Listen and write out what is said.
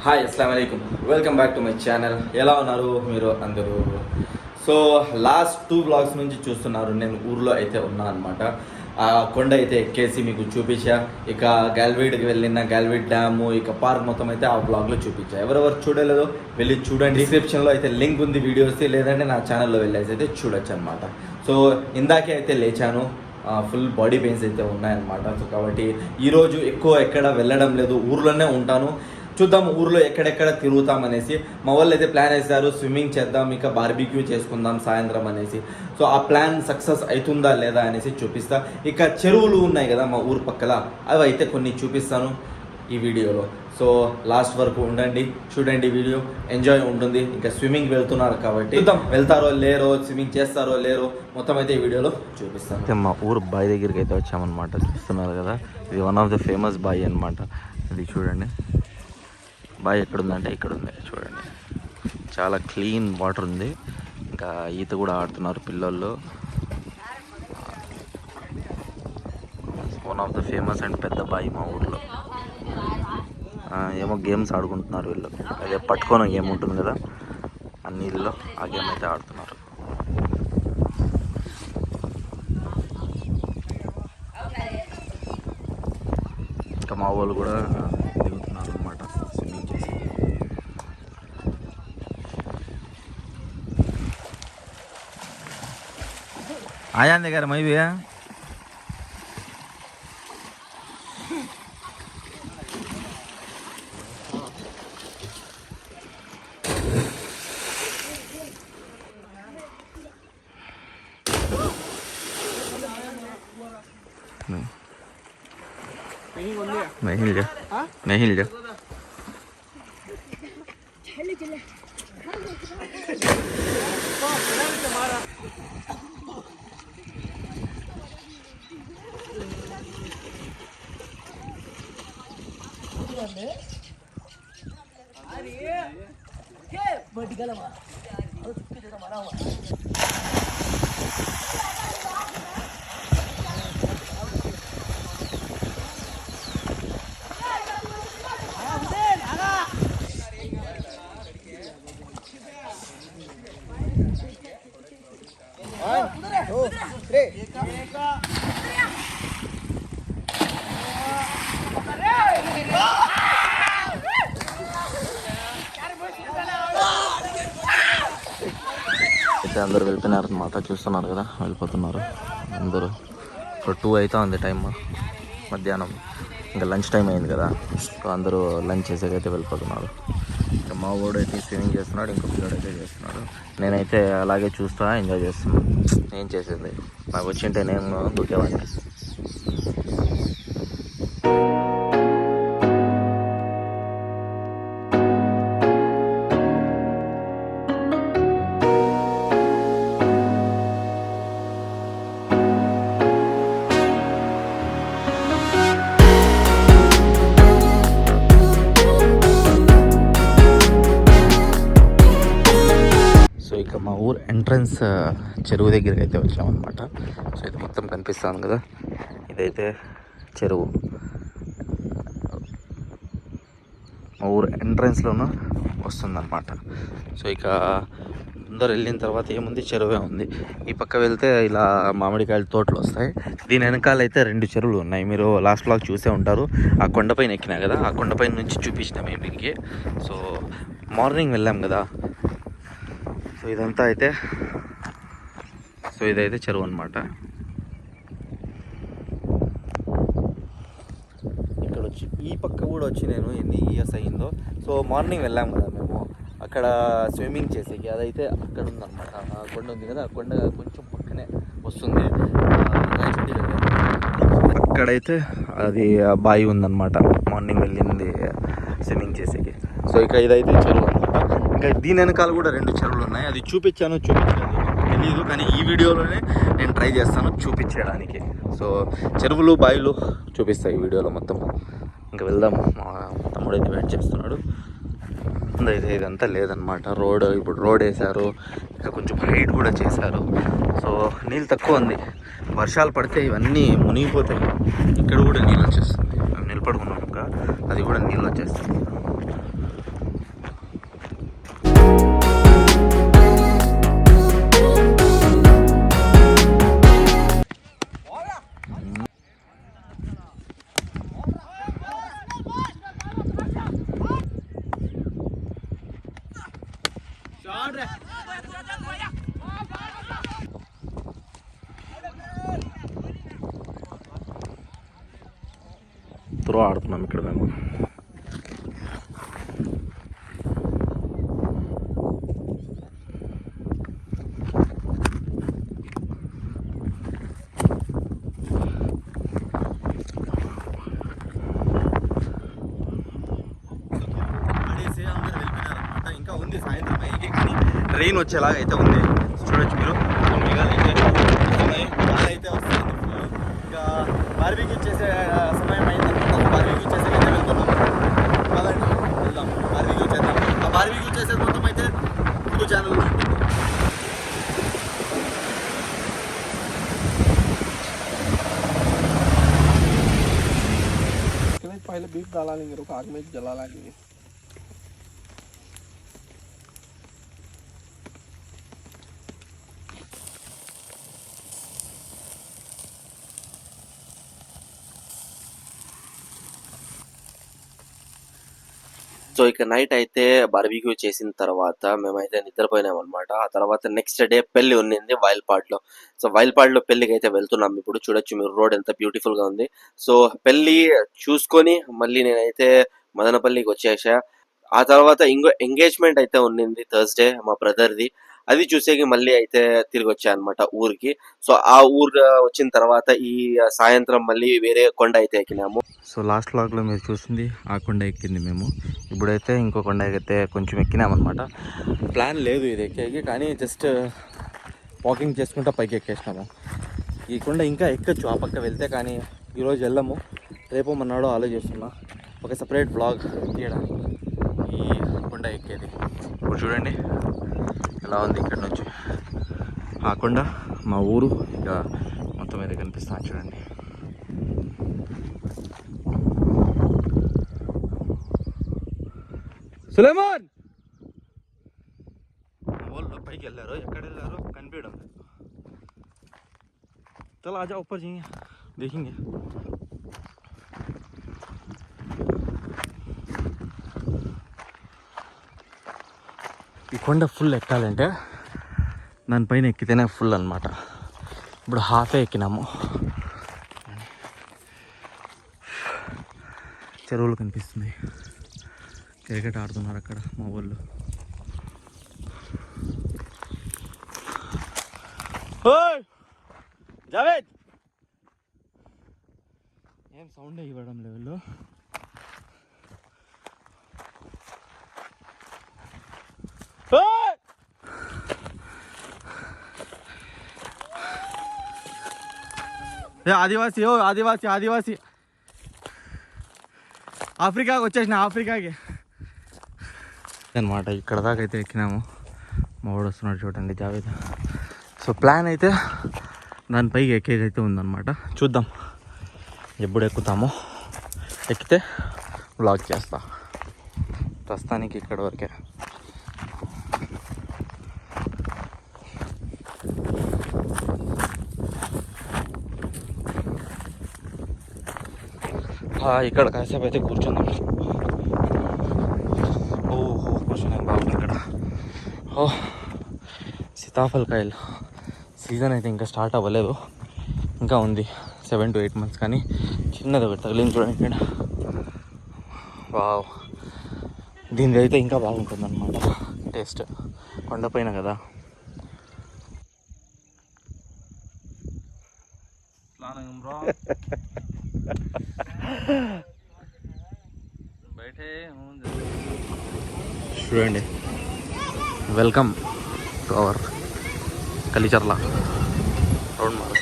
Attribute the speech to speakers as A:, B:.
A: Hi అస్సలాము అలైకుమ్, welcome back to my channel. ఎలా ఉన్నారు మీరు అందరూ? సో లాస్ట్ 2 వ్లాగ్స్ నుంచి చూస్తున్నారు, నేను ఊర్లో అయితే ఉన్నా అనమాట. ఆ కొండ అయితే ఎక్కేసి మీకు చూపించా. ఇక గాల్వీడ్కి వెళ్ళిన గాల్వీడ్ డ్యాము, ఇక పార్క్ మొత్తం అయితే ఆ వ్లాగ్లో చూపించా. ఎవరెవరు చూడలేదో వెళ్ళి చూడండి. డిస్క్రిప్షన్లో అయితే లింక్ ఉంది వీడియోస్, లేదంటే నా ఛానల్లో వెళ్ళేసి అయితే చూడొచ్చు అనమాట. సో ఇందాకే అయితే లేచాను, ఫుల్ బాడీ పెయిన్స్ అయితే ఉన్నాయన్నమాట. సో కాబట్టి ఈరోజు ఎక్కువ ఎక్కడ వెళ్ళడం లేదు, ఊర్లోనే ఉంటాను. చూద్దాం ఊర్లో ఎక్కడెక్కడ తిరుగుతామనేసి. మా వాళ్ళు అయితే ప్లాన్ వేశారు, స్విమ్మింగ్ చేద్దాం, ఇక బార్బిక్యూ చేసుకుందాం సాయంత్రం అనేసి. సో ఆ ప్లాన్ సక్సెస్ అవుతుందా లేదా అనేసి చూపిస్తా. ఇక చెరువులు ఉన్నాయి కదా మా ఊరు పక్కల, అవి అయితే కొన్ని చూపిస్తాను ఈ వీడియోలో. సో లాస్ట్ వరకు ఉండండి, చూడండి, వీడియో ఎంజాయ్ ఉంటుంది. ఇంకా స్విమ్మింగ్ వెళ్తున్నారు కాబట్టి చూద్దాం వెళ్తారో లేరో, స్విమ్మింగ్ చేస్తారో లేరో, మొత్తం అయితే ఈ వీడియోలో చూపిస్తాను. మా ఊరు బావి దగ్గరికి అయితే వచ్చామన్నమాట. చూస్తున్నారు కదా, ఇది వన్ ఆఫ్ ద ఫేమస్ బావి అనమాట. ఇది చూడండి, బావి ఎక్కడుందంటే ఇక్కడ ఉంది చూడండి. చాలా క్లీన్ వాటర్ ఉంది. ఇంకా ఈత కూడా ఆడుతున్నారు పిల్లలు. One of the famous and పెద్ద బావి మా ఊర్లో. ఏమో గేమ్స్ ఆడుకుంటున్నారు వీళ్ళు. అదే పట్టుకొని గేమ్ ఉంటుంది కదా, ఆ నీళ్ళలో ఆ గేమ్ అయితే ఆడుతున్నారు. ఇంకా మా వాళ్ళు కూడా దిగుతున్నారు అనమాట స్విమ్మింగ్ చేసి. ఆయాంది గారు మైవి नहीं हिल जा, नहीं हिल जा. అయితే అందరూ వెళ్ళిపోయినారు అనమాట. చూస్తున్నారు కదా, వెళ్ళిపోతున్నారు అందరూ. ఇప్పుడు 2 అవుతా ఉంది టైం, మధ్యాహ్నం. ఇంకా లంచ్ టైం అయింది కదా, సో అందరూ లంచ్ చేసేకైతే వెళ్ళిపోతున్నారు. ఇంకా మా వాడు అయితే స్విమ్మింగ్ చేస్తున్నాడు, ఇంకో పిల్లడు అయితే చేస్తున్నాడు. నేనైతే అలాగే చూస్తా ఎంజాయ్ చేస్తున్నాను. ఏం చేసేది, నాకు వచ్చింటే నేను దూకేవాడిని. ఇక మా ఊరు ఎంట్రన్స్ చెరువు దగ్గరికి అయితే వచ్చామన్నమాట. సో ఇది మొత్తం కనిపిస్తాను కదా, ఇదైతే చెరువు. మా ఊరు ఎంట్రన్స్లోనూ వస్తుందన్నమాట. సో ఇక అందరు వెళ్ళిన తర్వాత ఏముంది, చెరువే ఉంది. ఈ పక్క వెళ్తే ఇలా మామిడికాయల తోటలు వస్తాయి. దీని వెనకాల అయితే 2 చెరువులు ఉన్నాయి. మీరు లాస్ట్ బ్లాగ్ చూసే ఉంటారు. ఆ కొండపైన ఎక్కినా కదా, ఆ కొండపైన నుంచి చూపించినాం మేము దీనికి. సో మార్నింగ్ వెళ్ళాం కదా. సో ఇదంతా అయితే, సో ఇదైతే చెరువు అనమాట. ఇక్కడ వచ్చి ఈ పక్క కూడా వచ్చి నేను ఎన్ని ఇయర్స్ అయ్యిందో. సో మార్నింగ్ వెళ్ళాం కదా మేము, అక్కడ స్విమ్మింగ్ చేసేకి. అదైతే అక్కడ ఉందన్నమాట, ఆ కొండ ఉంది కదా, ఆ కొండ కొంచెం పక్కనే వస్తుంది. అక్కడైతే అది బావి ఉందన్నమాట, మార్నింగ్ వెళ్ళింది స్విమ్మింగ్ చేసేకి. సో ఇక ఇదైతే చెరువు అనమాట. ఇంకా దీని వెనకాల కూడా 2 చెరువులు ఉన్నాయి. అది చూపించలేదు తెలియదు, కానీ ఈ వీడియోలోనే నేను ట్రై చేస్తాను చూపించడానికి. సో చెరువులు బావిలు చూపిస్తాయి ఈ వీడియోలో మొత్తం. ఇంకా వెళ్దాం, మా తమ్ముడు అయితే వెయిట్ చేస్తున్నాడు. అయితే ఇదంతా లేదనమాట, రోడ్. ఇప్పుడు రోడ్ వేశారు, ఇంకా కొంచెం హైట్ కూడా చేశారు. సో నీళ్ళు తక్కువ ఉంది, వర్షాలు పడితే ఇవన్నీ మునిగిపోతాయి. ఇక్కడ కూడా నీళ్ళు వచ్చేస్తుంది, మేము నిలబడుకున్నాం ఇంకా, అది కూడా నీళ్ళు వచ్చేస్తుంది. త్రో ఆడుతున్నాం ఇక్కడ మేము. ఇంకా ఉంది సాయంత్రం అయ్యి, కానీ ట్రైన్ వచ్చేలాగా అయితే ఉంది. చూడొచ్చు మీరు, అయితే వస్తుంది. ఇంకా బార్బీక్యూ చేసే సమయం అయిందన్నమాట. బార్బీక్యూ చేసే అయితే వెళ్తున్నాం. పదండి వెళ్దాం, బార్బీక్యూ చేద్దాం. ఆ బార్బీక్యూ చేసేది మొత్తం అయితే యూట్యూబ్ ఛానల్.
B: पहले बीफ डाला लेंगे, रुक आग में जला लेंगे.
C: సో ఇక నైట్ అయితే బార్బిక్యూ చేసిన తర్వాత మేమైతే నిద్రపోయినాం అనమాట. ఆ తర్వాత నెక్స్ట్ డే పెళ్లి ఉన్నింది వైల్పాడ్లో. సో వైల్పాడ్లో పెళ్లికి అయితే వెళ్తున్నాం. ఇప్పుడు చూడొచ్చు మీరు, రోడ్ ఎంత బ్యూటిఫుల్ గా ఉంది. సో పెళ్లి చూసుకొని మళ్ళీ నేనైతే మదనపల్లికి వచ్చేసా. ఆ తర్వాత ఇంకో ఎంగేజ్మెంట్ అయితే ఉన్నింది థర్స్డే మా బ్రదర్ది. అది చూసేకి మళ్ళీ అయితే తిరిగి వచ్చా అనమాట ఊరికి. సో ఆ ఊరు వచ్చిన తర్వాత ఈ సాయంత్రం మళ్ళీ వేరే కొండ అయితే ఎక్కినాము.
A: సో లాస్ట్ వ్లాగ్లో మీరు చూసింది ఆ కొండ ఎక్కింది మేము. ఇప్పుడైతే ఇంకో కొండ అయితే కొంచెం ఎక్కినామన్నమాట. ప్లాన్ లేదు ఇది ఎక్కేకి, కానీ జస్ట్ వాకింగ్ చేసుకుంటా పైకి ఎక్కేసినాము. ఈ కొండ ఇంకా ఎక్కచ్చు ఆ పక్క వెళ్తే, కానీ ఈరోజు వెళ్ళము, రేపు మన్నాడో ఆలోచిస్తున్నా ఒక సపరేట్ వ్లాగ్ తీయడానికి ఈ కొండ ఎక్కేది. ఇప్పుడు చూడండి ఎలా ఉంది ఇక్కడ నుంచి ఆ కొండ, మా ఊరు ఇక మొత్తం అయితే కనిపిస్తాను చూడండి. సులేమాన్ వాళ్ళు పైకి వెళ్ళారు, ఎక్కడ వెళ్ళారు కనిపించడం లేదు. చలో ఆజా ऊपर जाएंगे, देखेंगे. ఈ కొండ ఫుల్ ఎక్కాలంటే దానిపైన ఎక్కితేనే ఫుల్ అనమాట. ఇప్పుడు హాఫే ఎక్కినాము. చెరువులు కనిపిస్తుంది, క్రికెట్ ఆడుతున్నారు అక్కడ మా వాళ్ళు. జావేద్ ఏం సౌండ్ ఇవ్వడం లెవెల్లో. ఆదివాసి ఆదివాసి ఆదివాసి ఆఫ్రికాకి వచ్చేసిన, ఆఫ్రికాకి అనమాట. ఇక్కడ దాకా అయితే ఎక్కినాము. మా వాడు వస్తున్నాడు చూడండి, జావేద్. సో ప్లాన్ అయితే దానిపైకి ఎక్కేకైతే ఉందన్నమాట. చూద్దాం ఎప్పుడు ఎక్కుతామో, ఎక్కితే వ్లాగ్ చేస్తా. ప్రస్తుతానికి ఇక్కడ వరకే. ఇక్కడ కాసేపు అయితే కూర్చుందాం. ఓహో కూర్చున్నాం బాగుంది ఇక్కడ. సీతాఫలకాయలు సీజన్ అయితే ఇంకా స్టార్ట్ అవ్వలేదు, ఇంకా ఉంది 7 to 8 months. కానీ చిన్నది ఒకటి తగిలింది చూడండి ఇక్కడ. వావ్, దీనిది అయితే ఇంకా బాగుంటుంది అన్నమాట టేస్ట్. కొండపైన కదా. చూడండి, welcome to our Kalicherla round.